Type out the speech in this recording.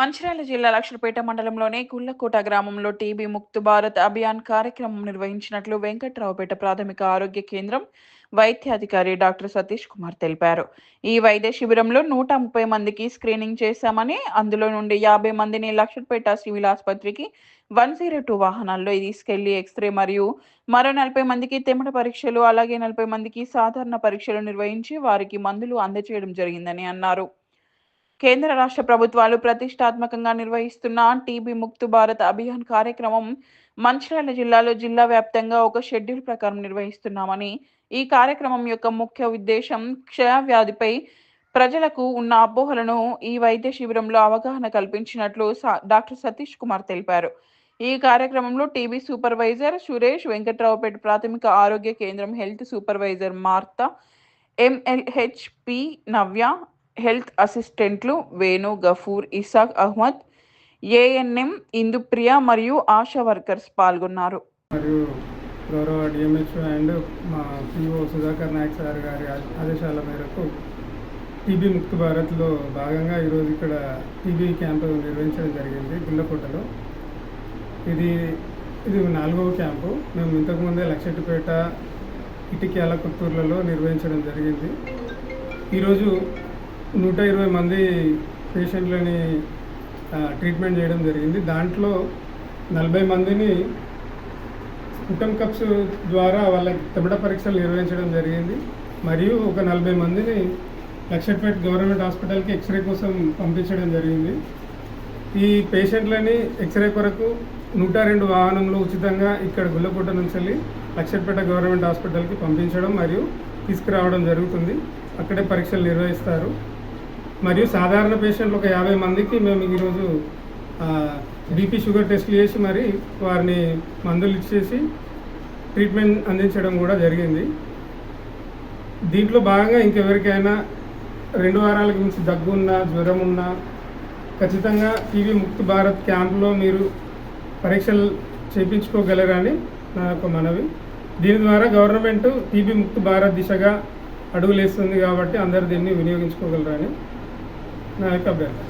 మంచిర్యాల జిల్లా లక్షలపేట మండలంలోని గుళ్లకోట గ్రామంలో టీబీ ముక్త్ భారత్ అభియాన్ కార్యక్రమం నిర్వహించినట్లు వెంకట్రావుపేట ప్రాథమిక ఆరోగ్య కేంద్రం వైద్యాధికారి డాక్టర్ సతీష్ కుమార్ తెలిపారు. ఈ వైద్య శిబిరంలో 130 మందికి స్క్రీనింగ్ చేశామని, అందులో నుండి 50 మందిని లక్షలపేట సివిల్ ఆసుపత్రికి 102 వాహనాల్లో తీసుకెళ్లి ఎక్స్రే మరియు మరో 40 మందికి తెమ్మట పరీక్షలు, అలాగే 40 మందికి సాధారణ పరీక్షలు నిర్వహించి వారికి మందులు అందజేయడం జరిగిందని అన్నారు. కేంద్ర రాష్ట్ర ప్రభుత్వాలు ప్రతిష్టాత్మకంగా నిర్వహిస్తున్న టీబీ ముక్త్ భారత్ అభియాన్ కార్యక్రమం మంచిర్యాల జిల్లాలో జిల్లా వ్యాప్తంగా ఒక షెడ్యూల్ ప్రకారం నిర్వహిస్తున్నామని, ఈ కార్యక్రమం యొక్క ముఖ్య ఉద్దేశం క్షయవ్యాధిపై ప్రజలకు ఉన్న అపోహలను ఈ వైద్య శిబిరంలో అవగాహన కల్పించినట్లు డాక్టర్ సతీష్ కుమార్ తెలిపారు. ఈ కార్యక్రమంలో టీబీ సూపర్వైజర్ సురేష్, వెంకట్రావుపేట ప్రాథమిక ఆరోగ్య కేంద్రం హెల్త్ సూపర్వైజర్ మార్తా, ఎంఎల్హెచ్పి నవ్య, హెల్త్ అసిస్టెంట్లు వేణు, గఫూర్, ఇసాక్ అహ్మద్, ఏఎన్ఎం ఇందుప్రియ మరియు ఆశా వర్కర్స్ పాల్గొన్నారు. మరియు గౌరవ డిఎంహెచ్ఓ అండ్ మా పిఓ సుధాకర్ నాయక్ సార్ గారి ఆదేశాల మేరకు టీబీ ముక్త్ భారత్లో భాగంగా ఈరోజు ఇక్కడ టీబీ క్యాంపు నిర్వహించడం జరిగింది గుళ్ళకోటలో. ఇది 4వ క్యాంపు. మేము ఇంతకుముందే లక్షటిపేట, ఇటిక్యాల, కొత్తూర్లలో నిర్వహించడం జరిగింది. ఈరోజు 120 మంది పేషెంట్లని ట్రీట్మెంట్ చేయడం జరిగింది. దాంట్లో 40 మందిని స్పుటమ్ కప్స్ ద్వారా వాళ్ళకి తెమ్మట పరీక్షలు నిర్వహించడం జరిగింది. మరియు ఒక 40 మందిని లక్షట్పేట గవర్నమెంట్ హాస్పిటల్కి ఎక్స్రే కోసం పంపించడం జరిగింది. ఈ పేషెంట్లని ఎక్స్రే కొరకు 102 వాహనంలో ఉచితంగా ఇక్కడ గుళ్ళకోట నుంచి వెళ్ళి లక్షట్పేట గవర్నమెంట్ హాస్పిటల్కి పంపించడం మరియు తీసుకురావడం జరుగుతుంది. అక్కడే పరీక్షలు నిర్వహిస్తారు. మరియు సాధారణ పేషెంట్లు ఒక 50 మందికి మేము ఈరోజు బీపీ, షుగర్ టెస్ట్లు చేసి మరి వారిని మందులు ఇచ్చేసి ట్రీట్మెంట్ అందించడం కూడా జరిగింది. దీంట్లో భాగంగా ఇంకెవరికైనా 2 వారాలకు మించి దగ్గు ఉన్నా, జ్వరం ఉన్నా ఖచ్చితంగా టీబీ ముక్త్ భారత్ క్యాంప్లో మీరు పరీక్షలు చేయించుకోగలరని నా యొక్క మనవి. దీని ద్వారా గవర్నమెంట్ టీబీ ముక్త్ భారత్ దిశగా అడుగులేస్తుంది కాబట్టి అందరూ దీన్ని వినియోగించుకోగలరని నా యొక్క అభ్యర్థన.